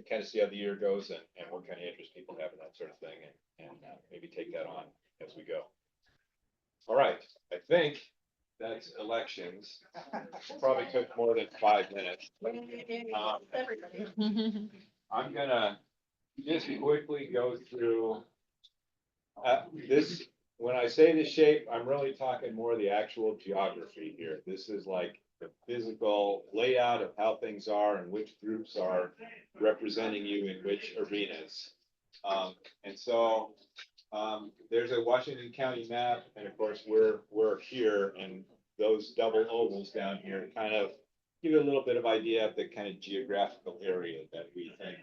kind of see how the year goes and what kind of interest people have in that sort of thing, and maybe take that on as we go. All right, I think that's elections. Probably took more than 5 minutes. I'm gonna just quickly go through this. When I say the shape, I'm really talking more the actual geography here. This is like the physical layout of how things are and which groups are representing you in which arenas. And so there's a Washington County map, and of course we're here, and those double ovals down here kind of give you a little bit of idea of the kind of geographical area that we think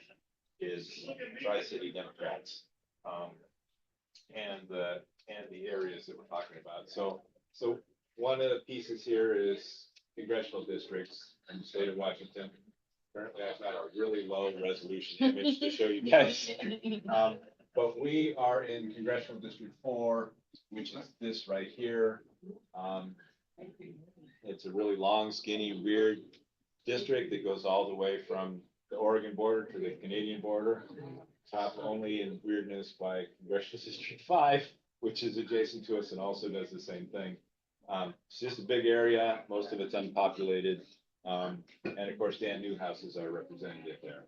is Tri-City Democrats, and the areas that we're talking about. So one of the pieces here is congressional districts in the state of Washington. Currently, I've got a really low resolution image to show you guys. But we are in Congressional District 4, which is this right here. It's a really long, skinny, weird district that goes all the way from the Oregon border to the Canadian border. Topped only in weirdness by Congressional District 5, which is adjacent to us and also does the same thing. It's just a big area. Most of it's unpopulated. And of course, Dan Newhouse is our representative there.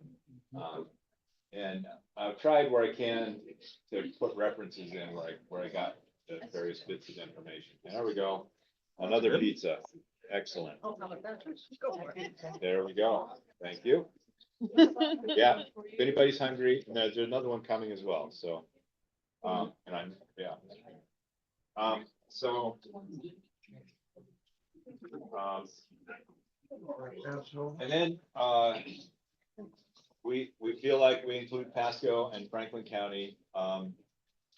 And I've tried where I can to put references in where I got the various bits of information. There we go. Another pizza. Excellent. There we go. Thank you. Yeah. If anybody's hungry, there's another one coming as well. So, and I'm, yeah. And then, we feel like we include Pasco and Franklin County.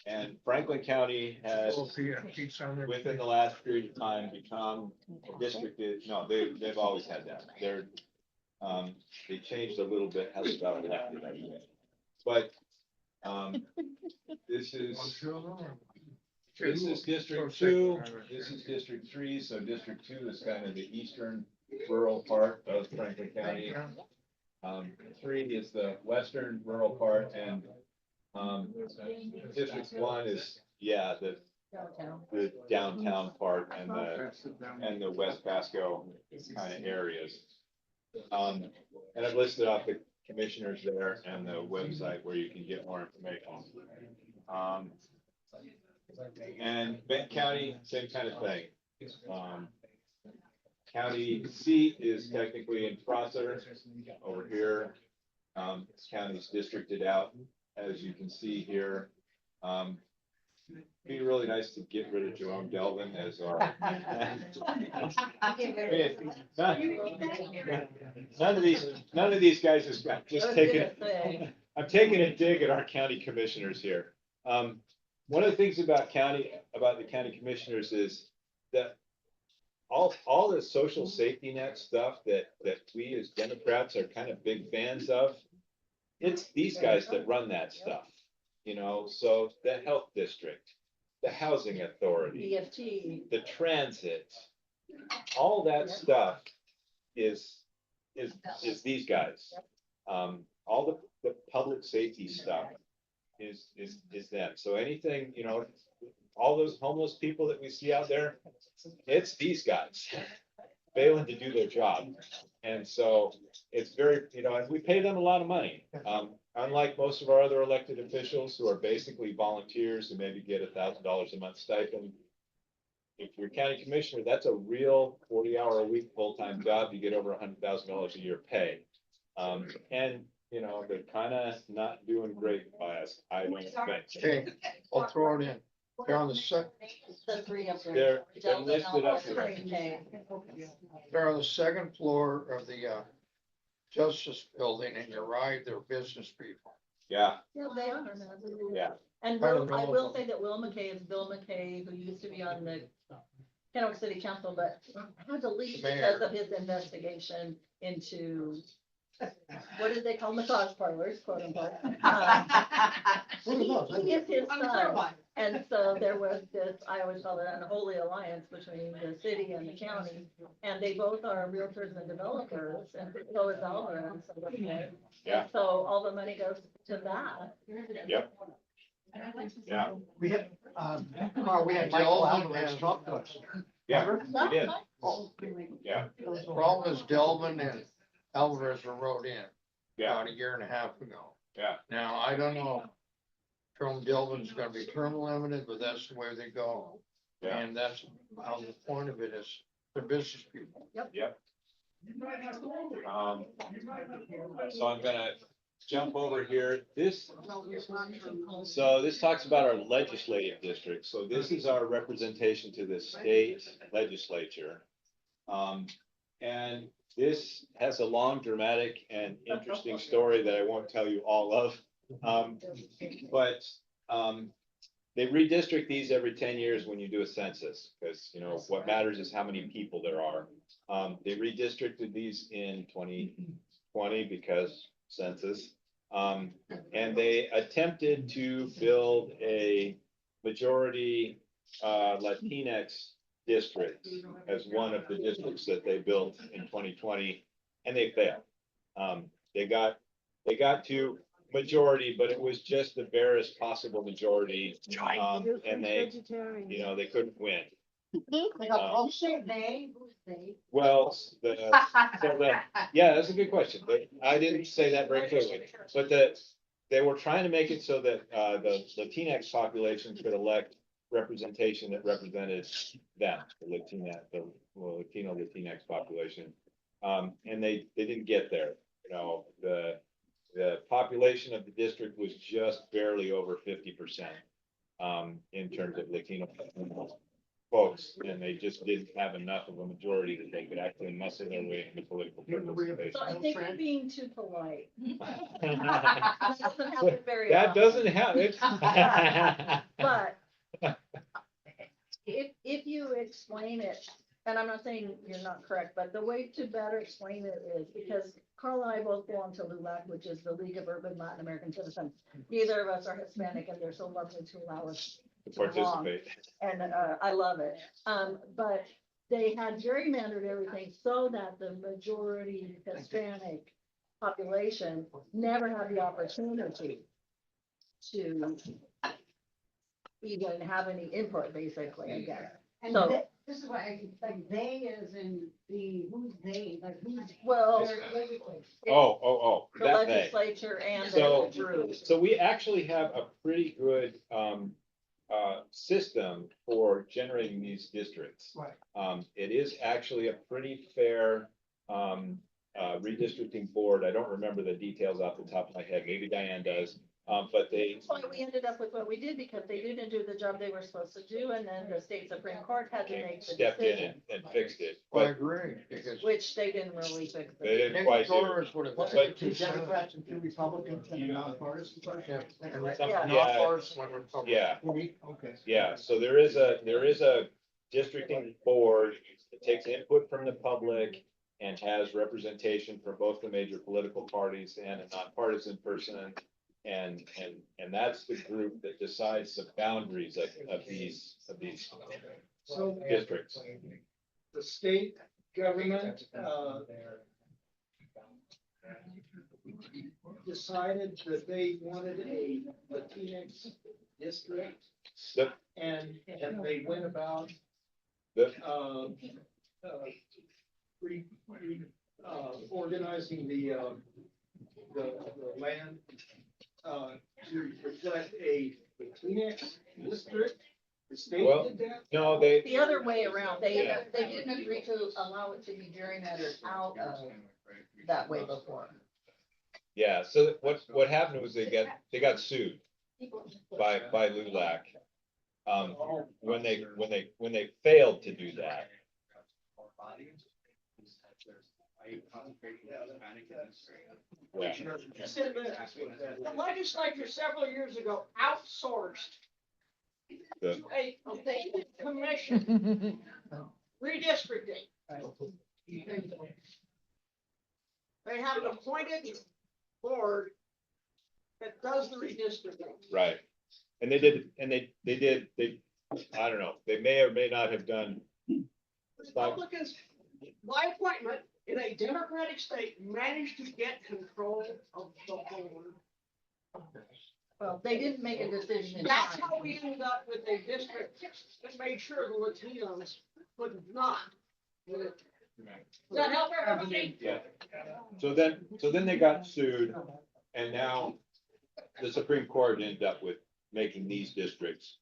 And Franklin County has, within the last period of time, become districted. No, they've always had that. They changed a little bit how they got elected, but this is District 2. This is District 3. So District 2 is kind of the eastern rural part of Franklin County. 3 is the western rural part, and District 1 is the downtown part and the West Pasco kind of areas. And I've listed off the commissioners there and the website where you can get more information. And Benton County, same kind of thing. County seat is technically in Prosser over here. County's districted out, as you can see here. Be really nice to get rid of Jerome Delvin as our. None of these guys is just taking. I'm taking a dig at our county commissioners here. One of the things about the county commissioners is that all the social safety net stuff that we as Democrats are kind of big fans of, it's these guys that run that stuff. So the health district, the housing authority, EFT, the transit, all that stuff is these guys. All the public safety stuff is them. So anything, all those homeless people that we see out there, it's these guys failing to do their job. And so it's very, and we pay them a lot of money. Unlike most of our other elected officials who are basically volunteers who maybe get $1,000 a month stipend. If you're a county commissioner, that's a real 40-hour-a-week full-time job. You get over $100,000 a year pay. And they're kind of not doing great by us, I don't think. Okay, I'll throw it in. They're on the second. They're listed up here. They're on the second floor of the Justice Building, and you're right, they're business people. Yeah. Yeah, they are. Yeah. And I don't I know will about- say that Will McKay is Bill McKay, who used to be on the Kennewick City Council, but had to leave Mayor. because of his investigation into what did they call massage parlors, quote unquote. He is his son. And so there was this, I always call it an unholy alliance between the city and the county. And they both are realtors and developers, and so is Alva and so forth. Yeah. And so all the money goes to that. Yep. Yeah, We had, Carl, we had Michael Alvarez talk to us. yeah, we did, Oh, yeah, Problem is Delvin and Alvarez were wrote in yeah, about a year and a half ago. yeah, Now, I don't know. Term Delvin's gonna be term limited, but that's the way they go. yeah, And that's how the point of it is, they're business people. yep. So I'm gonna jump over here, so this talks about our legislative district, so this is our representation to the state legislature. And this has a long, dramatic, and interesting story that I won't tell you all of. But they redistrict these every 10 years when you do a census, because, you know, what matters is how many people there are. They redistricted these in 2020 because census. And they attempted to build a majority Latinx district as one of the districts that they built in 2020, and they failed. They got to majority, but it was just the barest possible majority. And they, you know, they couldn't win. Well, yeah, that's a good question, but I didn't say that very clearly. But they were trying to make it so that the Latinx population could elect representation that represented them, the Latino Latinx population. And they didn't get there. You know, the population of the district was just barely over 50%, in terms of Latino folks, and they just didn't have enough of a majority that they could actually muscle their way into political participation. So I think you're being too polite. That doesn't But happen very that often. doesn't happen. But if you explain it, and I'm not saying you're not correct, but the way to better explain it is because Carl and I both belong to LULAC, which is the League of Urban Latin American Citizens. Neither of us are Hispanic, and they're so lovely to allow us to belong. Participate. And I love it. But they had gerrymandered everything so that the majority Hispanic population never had the opportunity to even have any input, basically, I guess. And So- this is why I like they as in the, who's they, like who's. Well, Oh, the that thing. legislature and So- the group. So we actually have a pretty good system for generating these districts. Right. It is actually a pretty fair redistricting board. I don't remember the details off the top of my head. Maybe Diane does. But they, That's why we ended up with what we did, because they didn't do the job they were supposed to do, and then the state Supreme Court had to make the stepped in decision, and fixed it, I but agree, because which they didn't really fix. they didn't Nick quite do. Torres would have. Wasn't But- it 2 Democrats and 2 Republicans and a nonpartisan? Yeah. Yeah. Non-partisan Republican. Yeah, Okay. yeah, so there is a districting board that takes input from the public and has representation for both the major political parties and a nonpartisan person. And that's the group that decides the boundaries of these So districts. the state government, decided that they wanted a Latinx district The, and they went about, the, organizing the land, to reflect a Latinx district. The state Well, did that? no, they, The other way around, they Yeah. didn't agree to allow it to be gerrymandered out of that way before. yeah, so what happened was they got sued by LULAC. When they failed to do that. Yeah. The legislature several years ago outsourced The- to a state commission redistricting. They have an appointed board that does the redistricting. Right. And they did, I don't know, they may or may not have done. Republicans, by appointment, in a Democratic state, managed to get control of the board. Well, they didn't make a decision in That's time. how we ended up with a district that made sure the Latinos could not. Does that help everybody? Yeah. So then they got sued, and now the Supreme Court ended up with making these districts,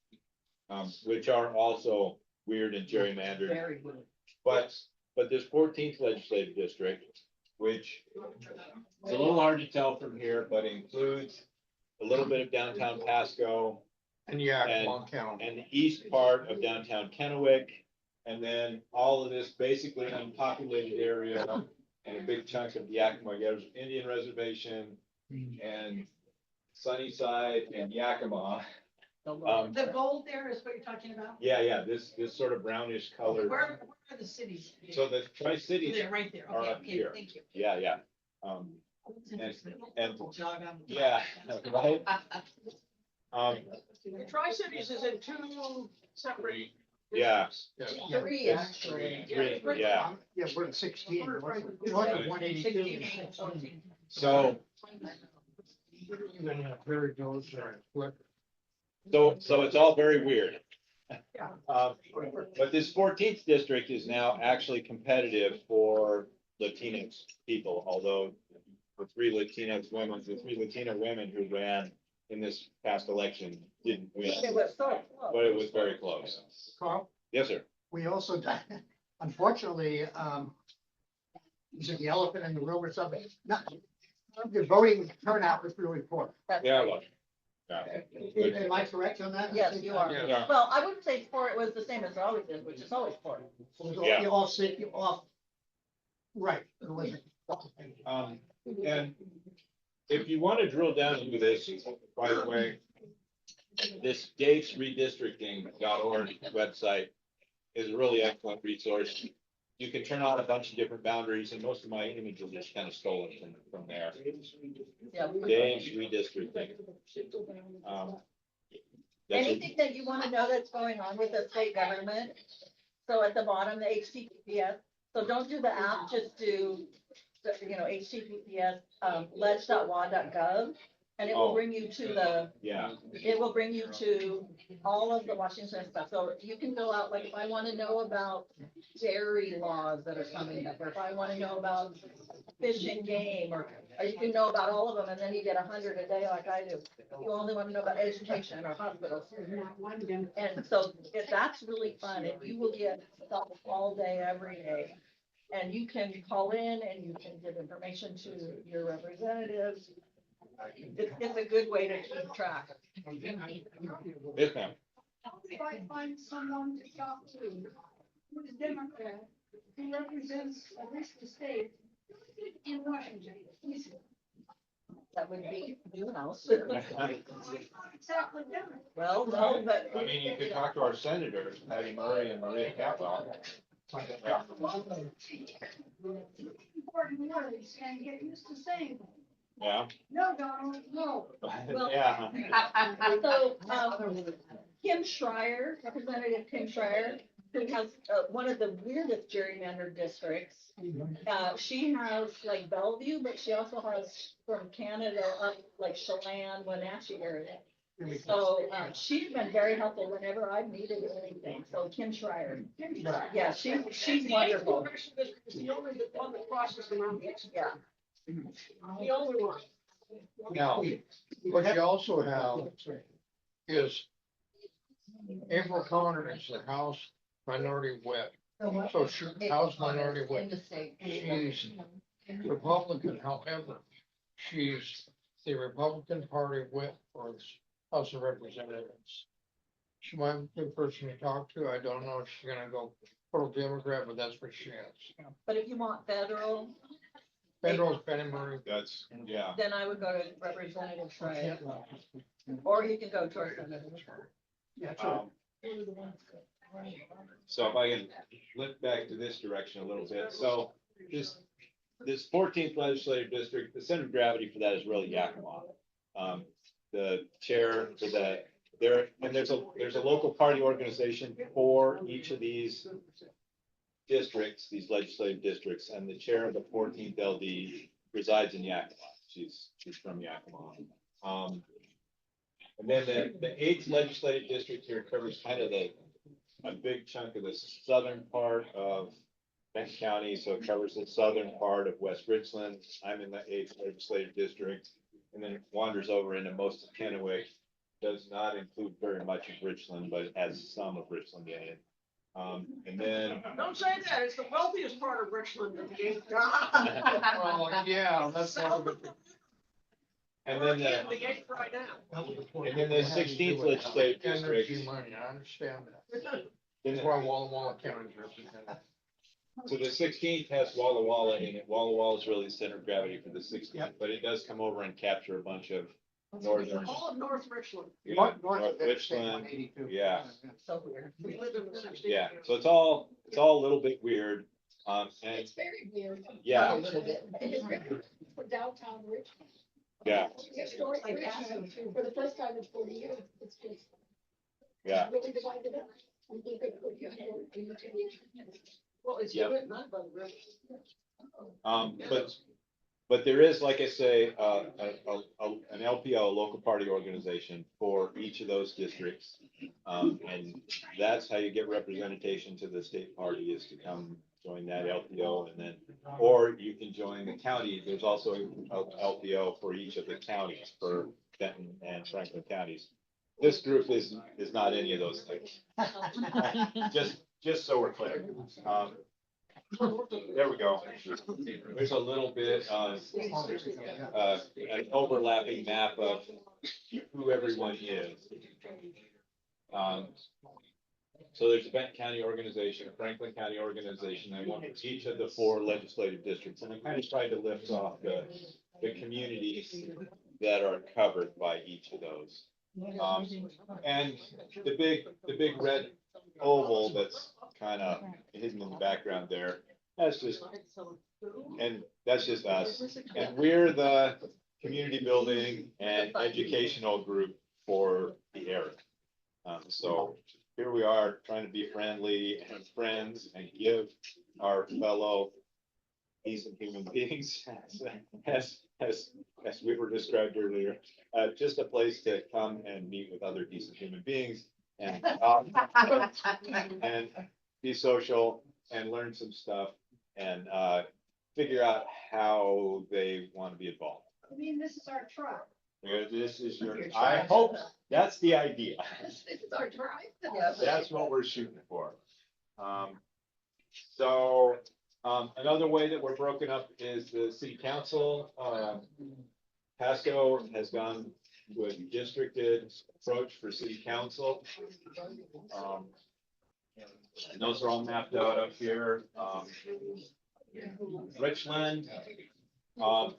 which are also weird and gerrymandered. Very good. But this 14th legislative district, which is a little hard to tell from here, but includes a little bit of downtown Pasco And Yakima County. and the east part of downtown Kennewick, and then all of this basically unpopulated area and a big chunk of the Yakima Indian Reservation and Sunnyside and Yakima. The gold there is what you're talking about? Yeah, this sort of brownish colored. Where are the cities? So the Tri-Cities, They're right there. are Okay, up okay, here. thank you. yeah. That's interesting. and- Jog on. Yeah, right. The Tri-Cities is in two separate. Yeah. Three, actually. Three, yeah. Yeah, we're at 16. North of 182. So, You're gonna have Prairie Village or Clip. so it's all very weird. Yeah. But this 14th district is now actually competitive for Latinx people, although the three Latina women who ran in this past election didn't win, It was so close. but it was very close. Carl, Yes, sir. we also, unfortunately, is it the elephant in the room or something? No, the voting turnout was really poor. That's Yeah, right. well, yeah. Am I correct on that? Yes, you are. Yeah. Well, I wouldn't say four, it was the same as it always is, which is always four. Yeah. You all say, you all, right. It wasn't- And if you want to drill down into this, by the way, this datesredistricting.org website is a really excellent resource. You can turn on a bunch of different boundaries, and most of my images are kind of stolen from there. Yeah. Dates redistricting. That's a- Anything that you want to know that's going on with the state government, so at the bottom, the HTTPS, so don't do the app, just do, HTTPS, ledge.wa.gov, and it will Oh. bring you to the, Yeah, it will bring you to all of the Washington stuff, so you can go out, like, if I want to know about dairy laws that are coming up, or if I want to know about fish and game, or you can know about all of them, and then you get 100 a day like I do. You only want to know about education or hospitals. And so that's really fun, and you will get stuff all day, every day. And you can call in and you can give information to your representatives. It's a good way to keep track. yes, ma'am. How do I find someone to talk to, who is Democrat, who represents at least the state in Washington? That would be new house. Exactly Democrat. Well, no, but. I mean, you could talk to our senators, Patty Murray and Maria Capel. Yeah. Important words and get used to saying them. Yeah. No, Donald, no. Well- Yeah. So, Kim Schreier, Representative Kim Schreier, who has one of the weirdest gerrymandered districts. She has like Bellevue, but she also has from Canada up like Chelan, Wenatchee area. So, she's been very helpful whenever I've needed anything. So Kim Schreier. Yeah, she's wonderful. It's the only one that crosses the mountains. Yeah. The only one. Now, what you also have is April Connor is the House Minority Whip. So she, House Minority In Whip, the state. she's Republican, however, she's the Republican Party whip for the House of Representatives. She might be a good person to talk to. I don't know if she's gonna go total Democrat, but that's what she is. But if you want federal, Federal's Patty Murray. That's, yeah. then I would go to Representative Schreier. Or you can go to our senator. Yeah, sure. So if I can flip back to this direction a little bit, so this this 14th legislative district, the center of gravity for that is really Yakima. The chair for that, there's a local party organization for each of these districts, these legislative districts, and the chair of the 14th LD resides in Yakima. She's from Yakima. And then the 8th legislative district here covers kind of a big chunk of the southern part of Benton County, so it covers the southern part of West Richland. I'm in the 8th legislative district, and then it wanders over into most of Kennewick. Does not include very much of Richland, but it has some of Richland in it. And then Don't say that, it's the wealthiest part of Richland. Well, yeah, that's one of the. And then The gate right now. And then the 16th legislative Energy district. money, I understand that. then That's why Walla Walla County is represented. So the 16th has Walla Walla in it. Walla Walla is really the center of gravity for the 16th, Yep. but it does come over and capture a bunch of northern. All of North Richland. Yeah, North of Richland, 182. yeah. So weird. We live in the 16th. Yeah, so it's all a little bit weird. And It's very weird. yeah, A little bit. It is very for downtown Richmond. yeah, Historic Richmond, for the first time in 40 years, it's just. yeah. Really divided up. We think it would be Well, it's Yep. good, not by the river. But there is, like I say, an LPO, a local party organization for each of those districts. And that's how you get representation to the state party, is to come join that LPO, and then, or you can join the county. There's also a LPO for each of the counties, for Benton and Franklin counties. This group is not any of those things. Just so we're clear. There we go. There's a little bit of an overlapping map of who everyone is. So there's a Benton County organization, a Franklin County organization, and one for each of the 4 legislative districts. And I kind of tried to lift off the communities that are covered by each of those. And the big red oval that's kind of hidden in the background there, that's just us. And we're the community building and educational group for the area. So here we are trying to be friendly and friends and give our fellow decent human beings, as we were described earlier, just a place to come and meet with other decent human beings and and be social and learn some stuff and figure out how they want to be involved. I mean, this is our tribe. This is Your I tribe. hope that's the idea. This is our tribe. Yeah. That's what we're shooting for. So another way that we're broken up is the city council. Pasco has gone with a districted approach for city council. And those are all mapped out up here. Richland, all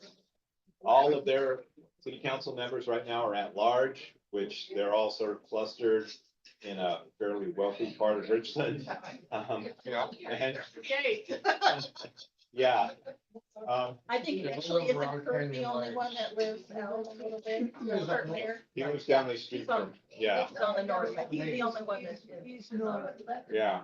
of their city council members right now are at large, which they're all sort of clustered in a fairly wealthy part of Richland. Yeah. And Gate. yeah, I think Yeah, actually we'll isn't live Kurt around the only Canyon one that lives out a little bit? Is that Kurt Mayer? he was down the street from, yeah. He's on the north, side. He's the only one that's. He's not. Yeah.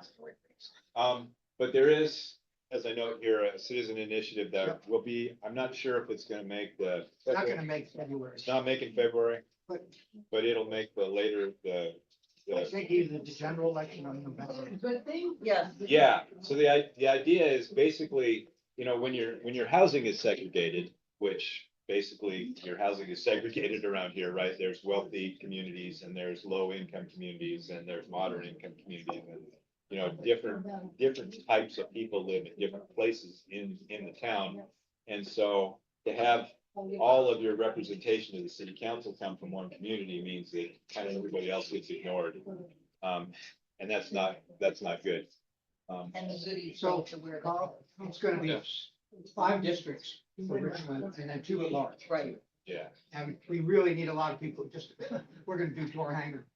But there is, as I note here, a citizen initiative that will be, I'm not sure if it's gonna make the. It's not gonna make February. It's not making February, But- but it'll make the later, I think either the general election or November. Good thing. Yes. yeah, so the idea is basically, when your housing is segregated, which basically your housing is segregated around here, right? There's wealthy communities and there's low income communities and there's moderate income communities and, different types of people live in different places in the town. And so to have all of your representation of the city council come from one community means that kind of everybody else gets ignored. And that's not good. And the goodies. So, to where- Carl, it's gonna be Yes. 5 districts for Richmond and then 2 at large. Right. Yeah, And we really need a lot of people, we're gonna do door hanger,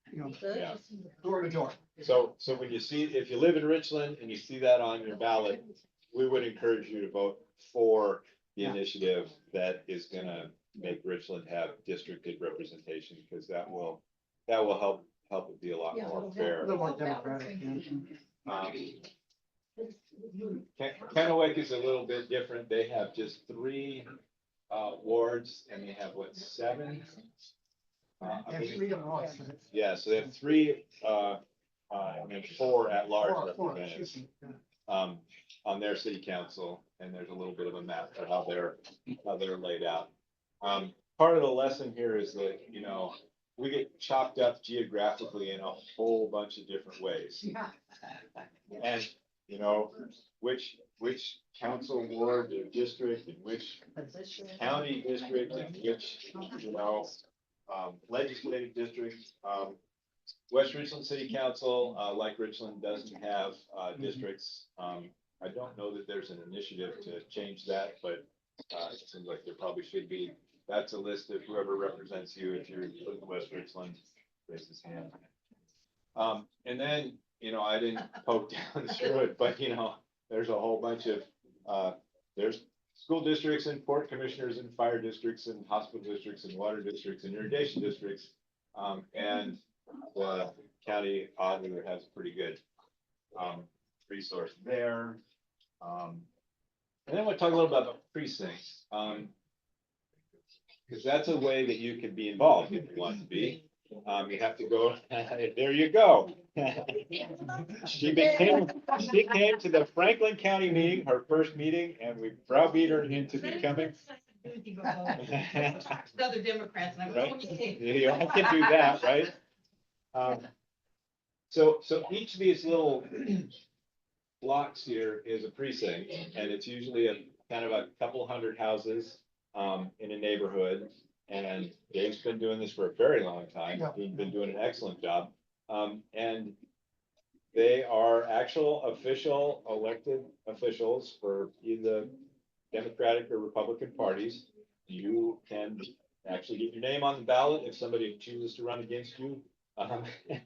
Good. Yeah. door to door. so when you see, if you live in Richland and you see that on your ballot, we would encourage you to vote for the Yeah. initiative that is gonna make Richland have districted representation, because that will help it be a lot Yeah, more it'll fair. A little more democratic, yeah. Kennewick is a little bit different. They have just 3 wards, and they have what, 7? I And believe- freedom laws. Yeah, so they have 3, and then 4 at large Four, representatives, excuse me, yeah. on their city council, and there's a little bit of a map for how they're laid out. Part of the lesson here is that, you know, we get chopped up geographically in a whole bunch of different ways. Yeah. And, you know, which council ward or district and which Position. county district and which, you know, legislative district. West Richland City Council, like Richland, doesn't have, districts. I don't know that there's an initiative to change that, but, it seems like there probably should be. That's a list of whoever represents you, if you're in West Richland, raise his hand. And then, you know, I didn't poke down through it, but, you know, there's a whole bunch of, there's school districts and port commissioners and fire districts and hospital districts and water districts and irrigation districts. And the county auditor has a pretty good, resource there. And then we'll talk a little about the precincts. Because that's a way that you can be involved if you want to be. You have to go, there you go. She came to the Franklin County meeting, her first meeting, and we browbeat her into becoming. Other Democrats, and I'm Right. okay. You all can do that, right? So each of these little blocks here is a precinct, and it's usually a kind of a couple hundred houses in a neighborhood. And Dave's been doing this for a very long time. Yeah. He's been doing an excellent job. And they are actual official elected officials for either Democratic or Republican parties. You can actually get your name on the ballot if somebody chooses to run against you.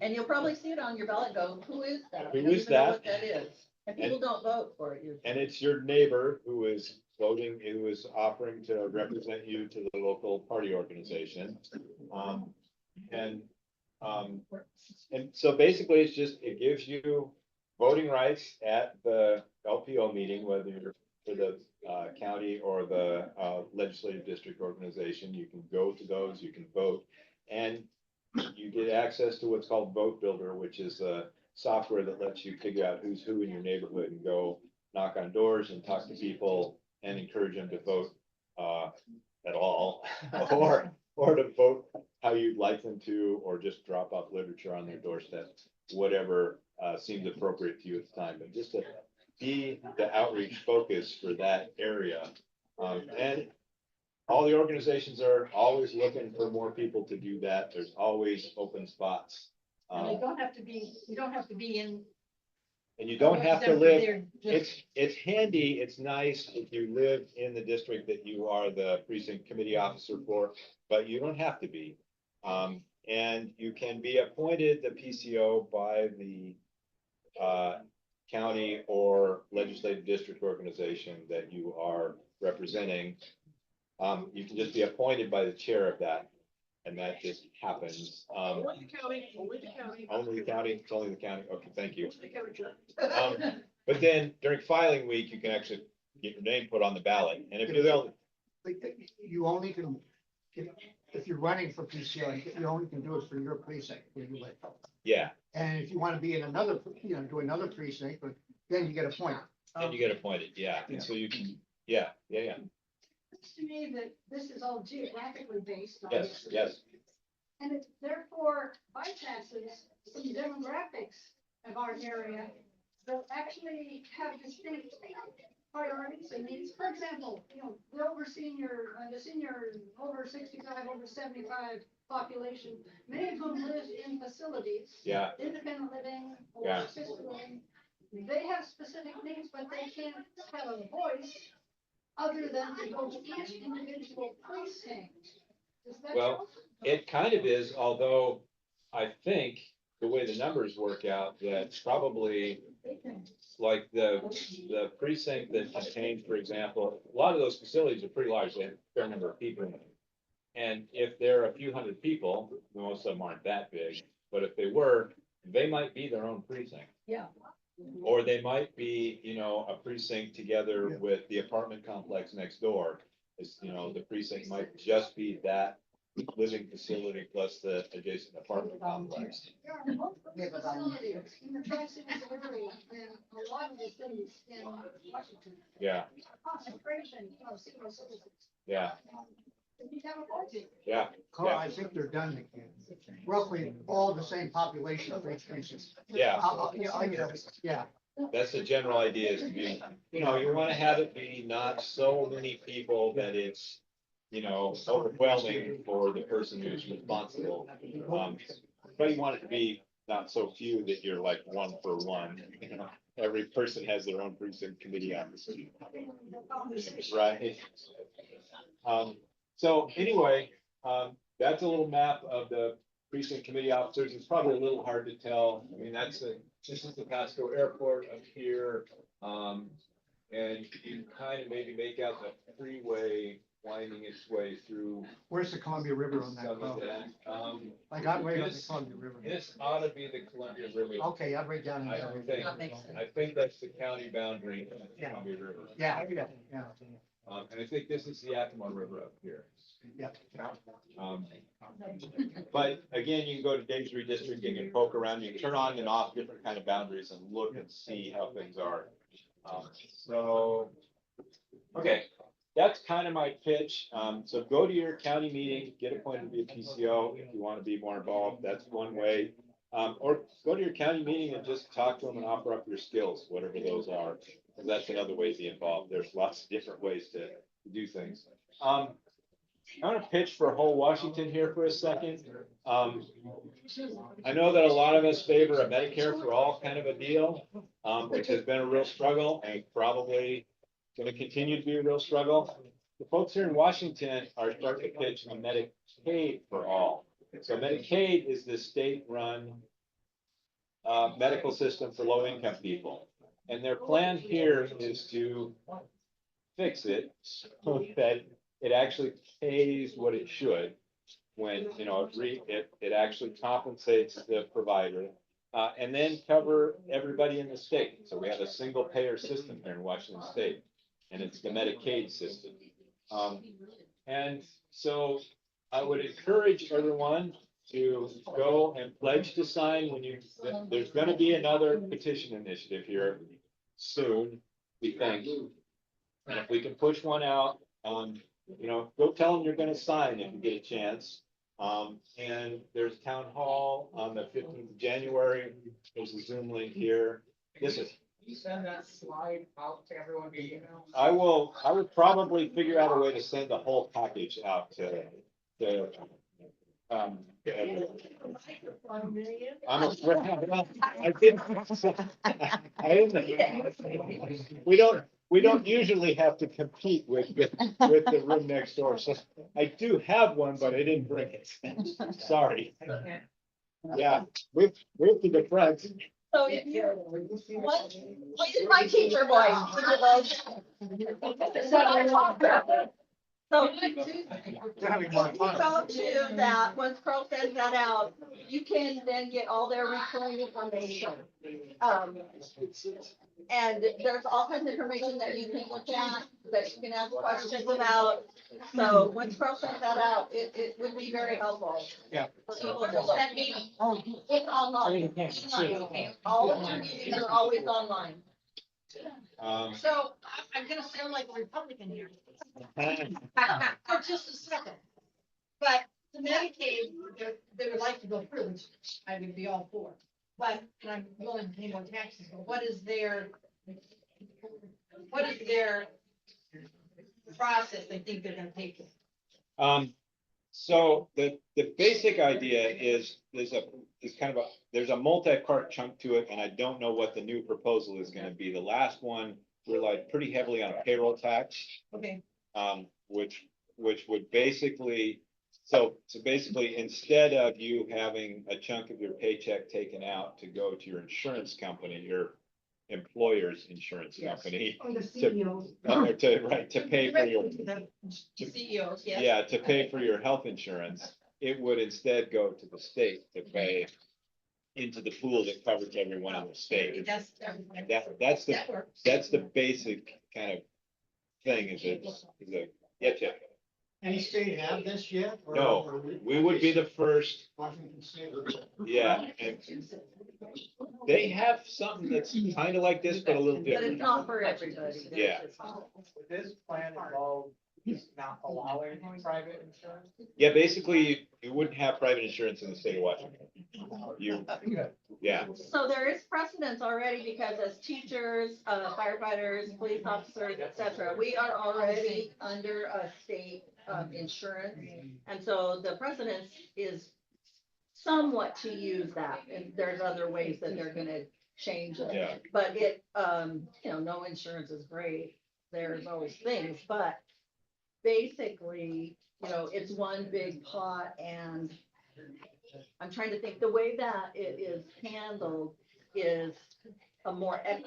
And you'll probably see it on your ballot, go, who is that? Who I don't is even know that? what that is. And people don't vote for it usually. And it's your neighbor who is voting, who is offering to represent you to the local party organization. And so basically it's just, it gives you voting rights at the LPO meeting, whether you're for the county or the legislative district organization. You can go to those, you can vote, and you get access to what's called Vote Builder, which is a software that lets you figure out who's who in your neighborhood and go knock on doors and talk to people and encourage them to vote at all, or to vote how you'd like them to, or just drop off literature on their doorstep, whatever seems appropriate to you at the time, but just to be the outreach focus for that area. And all the organizations are always looking for more people to do that. There's always open spots. And they don't have to be, you don't have to be in. And you don't have to them for live, their district. it's handy, it's nice if you live in the district that you are the precinct committee officer for, but you don't have to be. And you can be appointed the PCO by the county or legislative district organization that you are representing. You can just be appointed by the chair of that, and that just happens. Only the county, only the county. Only the county, it's only the county, okay, thank you. Only the county judge. But then during filing week, you can actually get your name put on the ballot, and if you're the only, You only can, if you're running for PCO, you only can do it for your precinct where you live. yeah, And if you want to be in another, do another precinct, but then you get appointed. then you get appointed, yeah, and so you can, yeah. Seems to me that this is all geographically based. Yes, obviously. yes, And it therefore bypasses some demographics of our area that actually have distinct priorities and needs. For example, the over senior, the senior over 65, over 75 population, many of whom live in facilities. yeah, Independent living or Yeah. assisted living. They have specific needs, but they can't have a voice other than to go to each individual precinct. Is that Well, true? it kind of is, although I think the way the numbers work out, that probably like the precinct that contains, for example, a lot of those facilities are pretty large, they have a fair number of people in them. And if there are a few hundred people, most of them aren't that big, but if they were, they might be their own precinct. Yeah. Or they might be, you know, a precinct together with the apartment complex next door. It's, you know, the precinct might just be that living facility plus the adjacent apartment complex. There are multiple facilities in the Tri-Cities area and a lot of the cities in Washington. Yeah, Concentration of senior citizens. yeah, And you have a budget. yeah. Carl, I think they're done, roughly all the same population for each regions. Yeah, Yeah, that's the general idea is to be, you know, you wanna have it be not so many people that it's, you know, overwhelming for the person who's responsible. But you want it to be not so few that you're like one for one, you know, every person has their own precinct committee on this. Right. So anyway, that's a little map of the precinct committee officers. It's probably a little hard to tell. I mean, this is the Pasco Airport up here. And you kind of maybe make out the freeway winding its way through where's the Columbia River on that? some of Carl? that. I got right on the this- Columbia River. This ought to be the Columbia River. Okay, I'm right down in I there. think, I think that's the county boundary of the Yeah. Columbia River. Yeah, yeah. And I think this is the Yakima River up here. Yeah. But again, you can go to Dave's redistricting, you can poke around, you can turn on and off different kind of boundaries and look and see how things are. So, okay, that's kind of my pitch. So go to your county meeting, get appointed to be a PCO if you want to be more involved. That's one way. Or go to your county meeting and just talk to them and offer up your skills, whatever those are. And that's another way to be involved. There's lots of different ways to do things. I'm gonna pitch for whole Washington here for a second. I know that a lot of us favor a Medicare for all kind of a deal, which has been a real struggle and probably gonna continue to be a real struggle. The folks here in Washington are starting to pitch a Medicaid for all. So Medicaid is the state-run medical system for low-income people. And their plan here is to fix it so that it actually pays what it should when, you know, it actually compensates the provider, and then cover everybody in the state. So we have a single payer system here in Washington State, and it's the Medicaid system. And so I would encourage everyone to go and pledge to sign when there's gonna be another petition initiative here soon, we think. And if we can push one out, you know, go tell them you're gonna sign if you get a chance. And there's town hall on the 15th of January. There's a Zoom link here. This is, You send that slide out to everyone via email? I would probably figure out a way to send the whole package out to everyone. I'm afraid, I didn't. We don't usually have to compete with the room next door, so I do have one, but I didn't bring it. Sorry. Yeah, move to the front. So if you're, what is my teacher voice? So if you go to that, once Carl sends that out, you can then get all their recurring information. And there's all kinds of information that you can look at, that you can ask questions about. So once Carl sends that out, it would be very helpful. Yeah. So send me, it's online. All of our meetings are always online. So I'm gonna sound like a Republican here. For just a second. But the Medicaid, they would like to go through, which I would be all for. But, and I'm willing to pay more taxes, but what is their process they think they're gonna take? So the basic idea is there's a multi-part chunk to it, and I don't know what the new proposal is gonna be. The last one relied pretty heavily on payroll tax. Okay. Which would basically, so basically, instead of you having a chunk of your paycheck taken out to go to your insurance company, employer's insurance Yes. company. Or the To, CEO. to pay for your, CEOs, yes. yeah, to pay for your health insurance. It would instead go to the state to pay into the pool that covers everyone in the state. That's, That's the, that works. that's the basic kind of thing is a, yeah, Chip. Any state have this yet? or- No, or we would be the first, Washington State. yeah, and they have something that's kind of like this, but a little But different. it's not for everybody. Yeah. Would this plan involve not allowing private insurance? Yeah, basically, you wouldn't have private insurance in the state of Washington. You, yeah, So there is precedence already because as teachers, firefighters, police officers, et cetera, we are already under a state insurance. And so the precedence is somewhat to use that, and there's other ways that they're gonna change it. yeah, But it, no insurance is great, there's always things, but basically, it's one big pot and I'm trying to think, the way that it is handled is a more I'm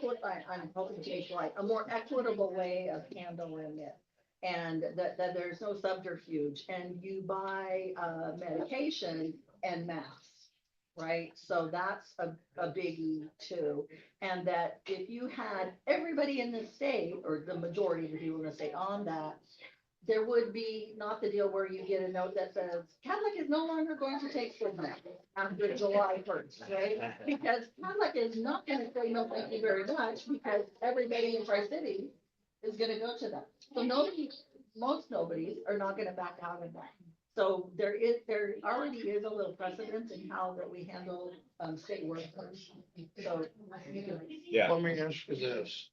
hoping to be polite, a more equitable way of handling it. And that there's no subterfuge and you buy, medication and masks, right? So that's a biggie too. And that if you had everybody in the state, or the majority of the people in the state on that, there would be not the deal where you get a note that says Cadillac is no longer going to take Cigna after July 1st, right? Because Cadillac is not gonna say no, thank you very much, because everybody in Tri-City is gonna go to that. So most nobodies are not gonna back out of that. So there already is a little precedence in how that we handle, state workers. So, yeah, Let me ask you this.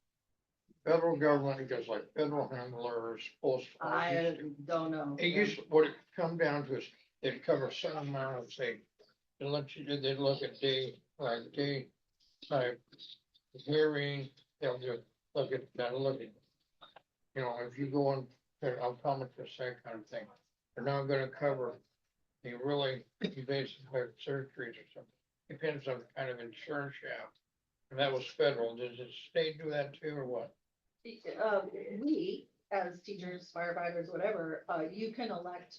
Federal government goes like federal handlers, post. I don't know. It used, what it come down to is they'd cover a certain amount of, say, they'd look at day type hearing, they'll just look at, if you go on, optometrist, that kind of thing. They're not gonna cover the really invasive heart surgeries or something. Depends on the kind of insurance you have. And that was federal. Does the state do that too, or what? We, as teachers, firefighters, whatever, you can elect,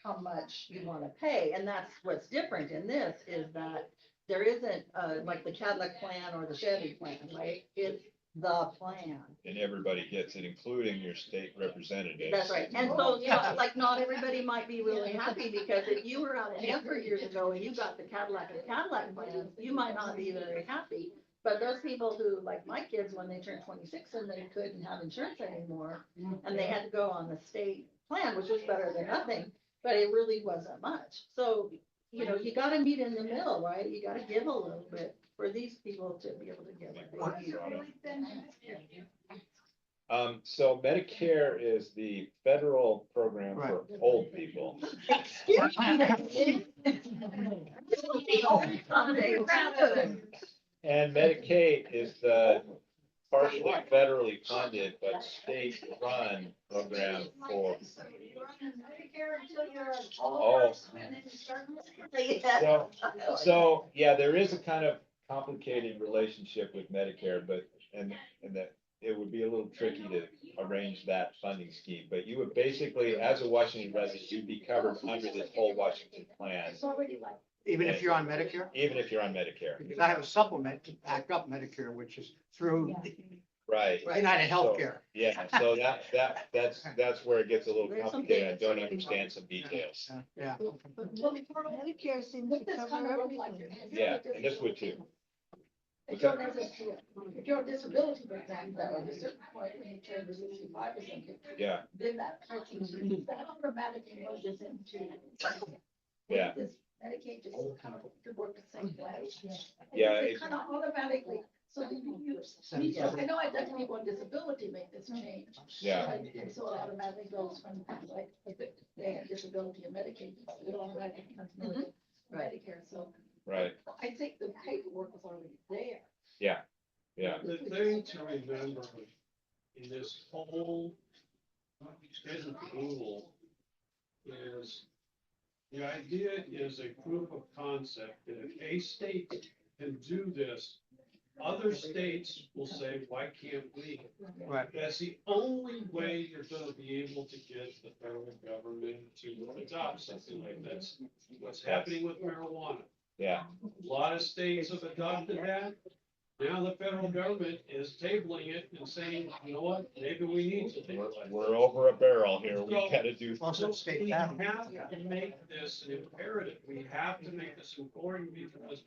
how much you wanna pay, and that's what's different in this, is that there isn't, like the Cadillac plan or the Chevy plan, right? It's the plan. and everybody gets it, including your state representatives. That's right, and so, like, not everybody might be really happy, because if you were out in Hanford years ago and you got the Cadillac plan, you might not be very happy. But those people who, like my kids, when they turned 26 and they couldn't have insurance anymore, and they had to go on the state plan, which was better than nothing, but it really wasn't much. So, you gotta meet in the middle, right? You gotta give a little bit for these people to be able to give what they need. So Medicare is the federal program for old people. Excuse me. And Medicaid is the partially federally funded, but state-run program for, oh, so, yeah, there is a kind of complicated relationship with Medicare, but, and that it would be a little tricky to arrange that funding scheme, but you would basically, as a Washington resident, you'd be covered under this whole Washington plan, Even if you're on Medicare? even if you're on Medicare. Because I have a supplement to back up Medicare, which is through Right. United Healthcare. Yeah, so that's where it gets a little complicated. I don't understand some details. Yeah. Medicare seems to cover everything. Yeah, and this would too. If you're on disability, for example, at a certain point, when you turn to 65 or something, Yeah, then that automatically goes into. yeah, This Medicaid just could work the same way. Yeah, It it- kind of automatically, so do you use, I know I definitely want disability make this change. yeah, And so it automatically goes from, like, if they have disability and Medicaid, it automatically comes to Medicare, so. right, I think the paperwork is already there. yeah. The thing to remember in this whole schedule rule is the idea is a proof of concept that if a state can do this, other states will say, why can't we? Right. That's the only way you're gonna be able to get the federal government to adopt something like this. What's happening with marijuana? Yeah, A lot of states have adopted that. Now the federal government is tabling it and saying, you know what, maybe we need to legalize. we're over a barrel here. We gotta do. Also, state We that. have to make this an imperative. We have to make this important because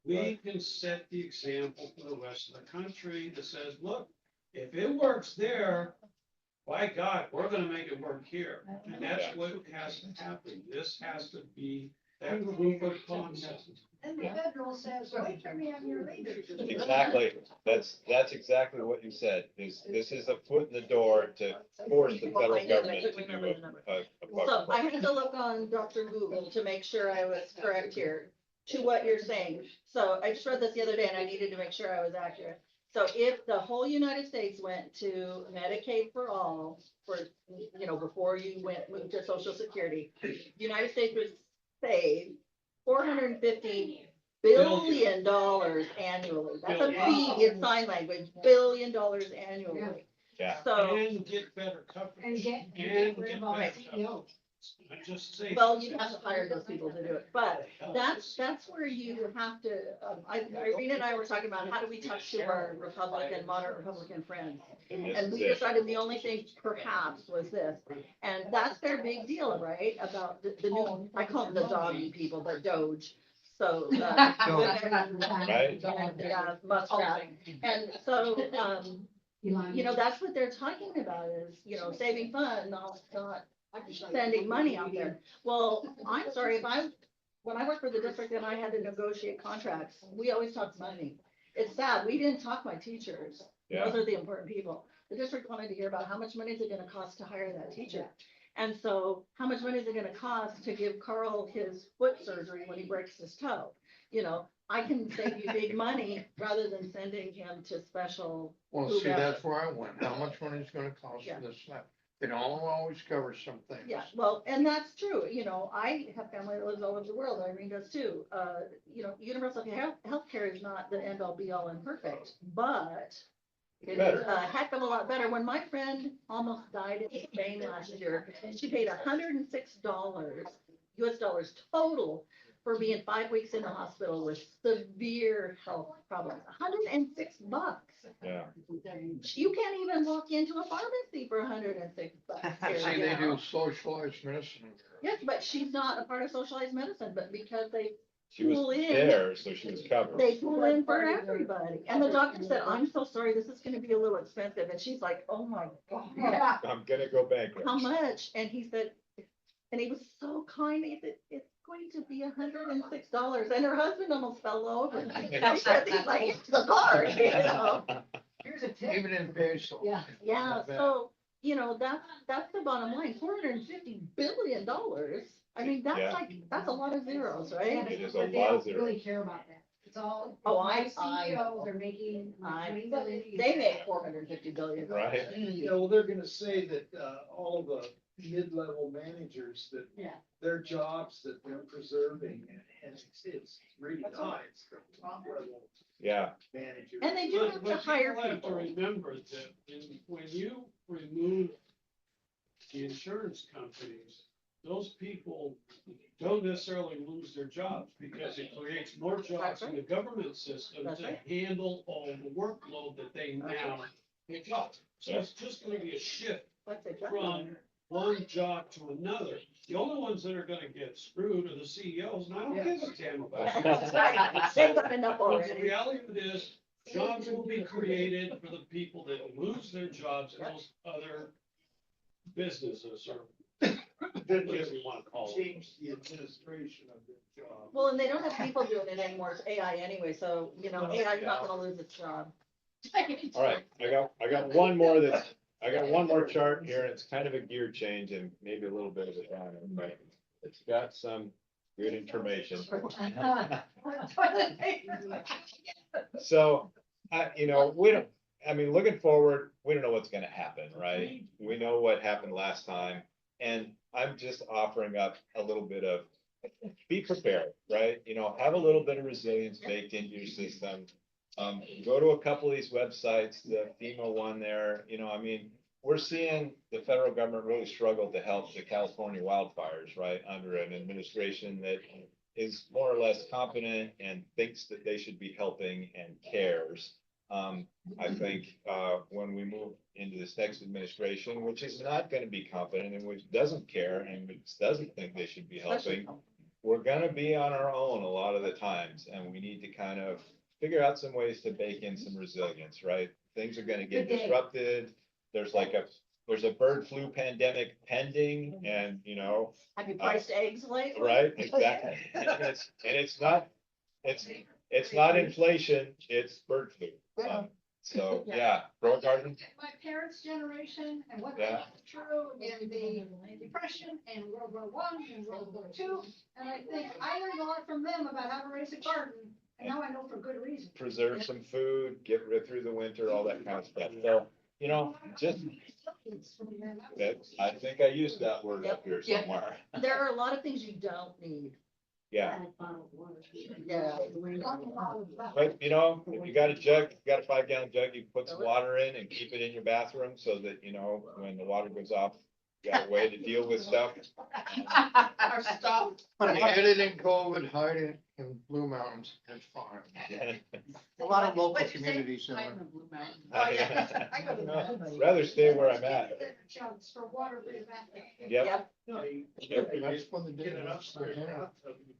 we can set the example for the rest of the country that says, look, if it works there, by God, we're gonna make it work here. And that's what has to happen. This has to be that proof of concept. And the federal says, wait for me, I'm your leader. Exactly. That's exactly what you said. This is a foot in the door to force the Well, I federal know, government I to couldn't do remember the number. a So I buck. had to look on Dr. Google to make sure I was correct here to what you're saying. So I just read this the other day and I needed to make sure I was accurate. So if the whole United States went to Medicaid for all, for, before you moved to Social Security, United States would save $450 billion annually. That's a B in sign language, $1 billion annually. Yeah, So, And get better coverage. And get And rid get of all better the coverage. CEOs. I'm just saying. well, you have to hire those people to do it, but that's where you have to, Irene and I were talking about, how do we talk to our moderate Republican friends? and this And is we it. decided the only thing perhaps was this, and that's their big deal, right? About the new, I call them the doggy people, but Doge. So, Right. muskrat. And so, that's what they're talking about is, saving fun, not sending money out there. Well, I'm sorry, when I worked for the district and I had to negotiate contracts, we always talked money. It's sad, we didn't talk my teachers. Yeah, Those are the important people. The district wanted to hear about how much money is it gonna cost to hire that teacher? And so how much money is it gonna cost to give Carl his foot surgery when he breaks his toe? I can save you big money rather than sending him to special. Well, see, whoever. that's where I went. How much money is gonna cost Yeah. for this stuff? They don't always cover some things. Yeah, well, and that's true, I have family that lives all over the world, Irene does too. Universal healthcare is not the end all be all and perfect, but it is better. a heck of a lot better. When my friend almost died in Spain last year, she paid $106 US dollars total for being 5 weeks in the hospital with severe health problems. $106. Yeah, You can't even walk into a pharmacy for $106 here, See, they do socialized medicine. Yes, but she's not a part of socialized medicine, but because they she was Pull in. there, so she was covered. They pull in for everybody. And the doctor said, I'm so sorry, this is gonna be a little expensive. And she's like, oh my God, Yeah. I'm gonna go bankrupt. how much? And he said, and he was so kind, he said, it's going to be $106. And her husband almost fell over. He's like, it's the card, Here's a tip. Even in pesos. Yeah. Yeah, Not bad. so, that's the bottom line, $450 billion. I mean, Yeah. that's a lot of zeros, Yeah, right? It is a but they lot of don't zeros. really care about that. It's all. Oh, my I CEOs are making. $20 billion a They year. make $450 billion. Right, Yeah, well, they're gonna say that, all the mid-level managers, that Yeah. their jobs that they're preserving, and it's really high, it's the top level yeah, managers. And they do have to But hire people have to people. remember that when you remove the insurance companies, those people don't necessarily lose their jobs because it creates more jobs in the government system That's to right. handle all the workload that they now pick up. So it's just gonna be a shift That's exactly from one job to another. The only ones that are gonna get screwed are the CEOs, and I don't give a damn about it. That's right. They've got enough But the already. reality of it is, jobs will be created for the people that lose their jobs in those other businesses or Then whatever just you wanna call it. change the administration of the job. Well, and they don't have people doing it anymore. It's AI anyway, so, AI is not gonna lose its job. all right, I got one more chart here, and it's kind of a gear change and maybe a little bit of a downer, but it's got some good information. So, looking forward, we don't know what's gonna happen, right? We know what happened last time, and I'm just offering up a little bit of, be prepared, right? Have a little bit of resilience baked into your system. Go to a couple of these websites, the FEMA one there, I mean, we're seeing the federal government really struggle to help the California wildfires, right? Under an administration that is more or less competent and thinks that they should be helping and cares. I think, when we move into this next administration, which is not gonna be competent and which doesn't care and which doesn't think they should be helping, we're gonna be on our own a lot of the times, and we need to kind of figure out some ways to bake in some resilience, right? Things are gonna get disrupted. There's a bird flu pandemic pending and, Have you priced eggs lately? right, exactly. And it's not inflation, it's bird flu. So, yeah, grow a garden. My parents' generation and what they Yeah. went through in the Depression and World War I and World War II. And I think I learned a lot from them about how to raise a garden, and now I know for good reason. Preserve some food, get rid through the winter, all that kind of stuff. So, just, I think I used that word up here somewhere. There are a lot of things you don't need. Yeah, Yeah. but if you got a jug, you got a 5-gallon jug, you put some water in and keep it in your bathroom so that, when the water goes off, you got a way to deal with stuff. Our stuff. Hide it in COVID, hide it in Blue Mountains, it's fine. A lot of local communities, Oh, yeah. I go to that. Rather stay where I'm at. Jugs for water evacuation. Yep. That's when the day was,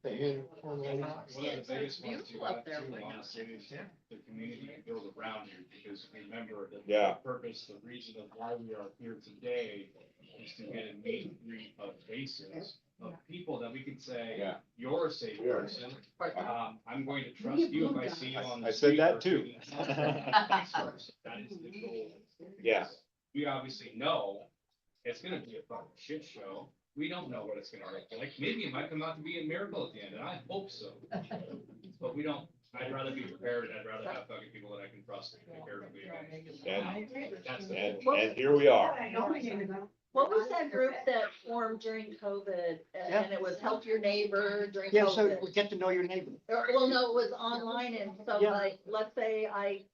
they had it for a little while. One of the biggest ones beautiful you up have there to, right now. honestly, is the community you build around you, because remember that Yeah. the purpose, the reason of why we are here today is to get a meet and greet of bases, of people that we can say, Yeah. you're a safe Yeah. person. I'm going to trust you if I see you on the I said street. that or too. meeting someone. That is the goal. Yeah. We obviously know it's gonna be a fucking shit show. We don't know what it's gonna look like. Maybe it might come out to be a miracle at the end, and I hope so. But we don't. I'd rather be prepared, and I'd rather have fucking people that I can trust to take care of me. That's the And, goal. and here we are. What was that group that formed during COVID? And it was help your neighbor during Yeah, so COVID? we get to know your neighbor. Well, no, it was online, and so Yeah. like, let's say I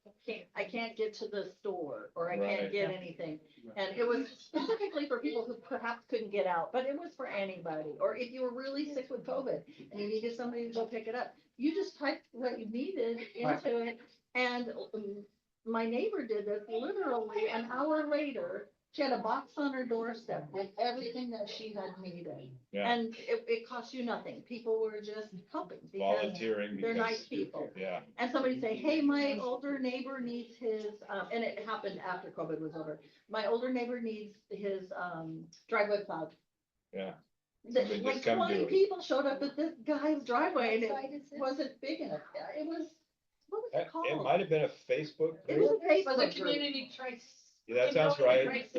can't get to the store, or I Right. can't get anything. And it was specifically for people who perhaps couldn't get out, but it was for anybody. Or if you were really sick with COVID and you needed somebody to go pick it up, you just typed what you needed into it. And my neighbor did this literally an hour later. She had a box on her doorstep with everything that she had needed. Yeah. And it cost you nothing. People were just helping because Volunteering. they're because- nice people. Yeah. And somebody say, hey, my older neighbor needs his, and it happened after COVID was over. My older neighbor needs his, driveway plowed. Yeah. Like just come do 20 it. people showed up at this guy's driveway and it wasn't big enough. It was, what was it It called? might have been a Facebook It was group. a Facebook The group. community trace. Yeah, that sounds right.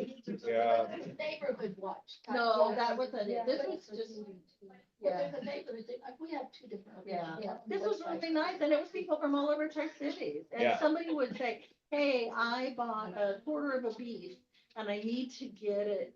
Yeah. Neighborhood watch. No, that wasn't it. This was just, yeah. There's a neighborhood, we have two different. Yeah, this was really nice, and it was people from all over Tri-Cities, and Yeah. somebody would say, hey, I bought a quarter of a beef, and I need to get it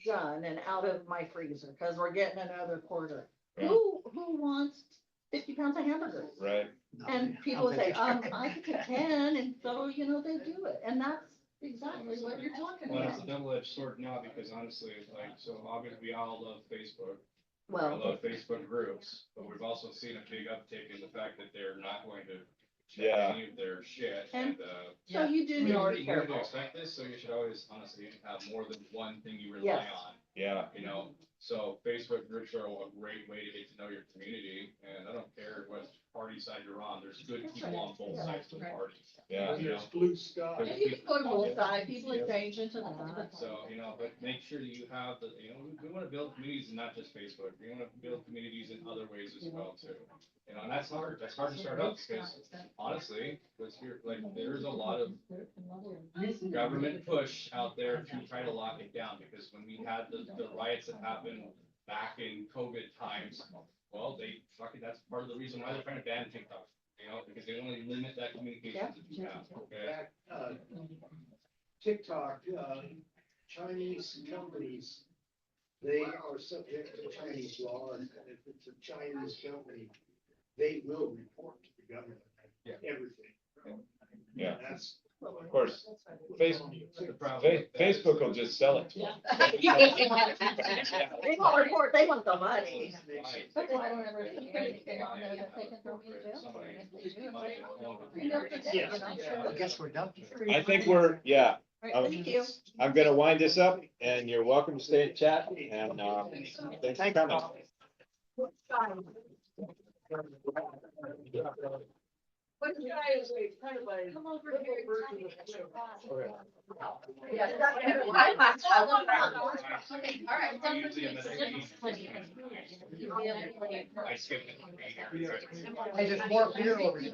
done and out of my freezer, cause we're getting another quarter. Yeah. Who wants 50 pounds of hamburgers? Right. And people would say, I could take 10, and so, they do it, and that's exactly what you're talking Well, it's a about. double-edged sword now, because honestly, it's like, so obviously we all love Facebook. I Well, love Facebook groups, but we've also seen a big uptick in the fact that they're not going to check Yeah. any of their shit. And- And, so you do we need to already be knew to careful. expect this, so you should always honestly have more than one thing you rely Yes. on. Yeah. So Facebook groups are a great way to get to know your community, and I don't care what party side you're on, there's good That's people right. on both Yeah. sides of the party. Yeah. You know? There's blue sky. And you can go to both sides, people exchange into that. So, but make sure that you have the, we wanna build communities and not just Facebook, we wanna build communities in other ways as well too. And that's hard to start up, because honestly, there's a lot of government push out there to try to lock it down, because when we had the riots that happened back in COVID times, well, that's part of the reason why they're trying to ban TikTok, because they only limit that communication that you have, okay? Back, TikTok, Chinese companies, they are subject to Chinese law, and if it's a Chinese company, they will report to the government, Yeah. everything. Yeah, That's of course, Facebook will just sell it to you. They won't report, they want the money. That's why I don't ever see anything on there that they can throw me in jail for, and if they do, you know, for Yeah, that, I'm sure. I guess we're done. I think we're, yeah, All right, thank you. I'm gonna wind this up and you're welcome to stay and chat and, thanks for coming. What guy is kind of a. Come over here. Yeah. All right. I skipped it. Hey, there's more beer over here.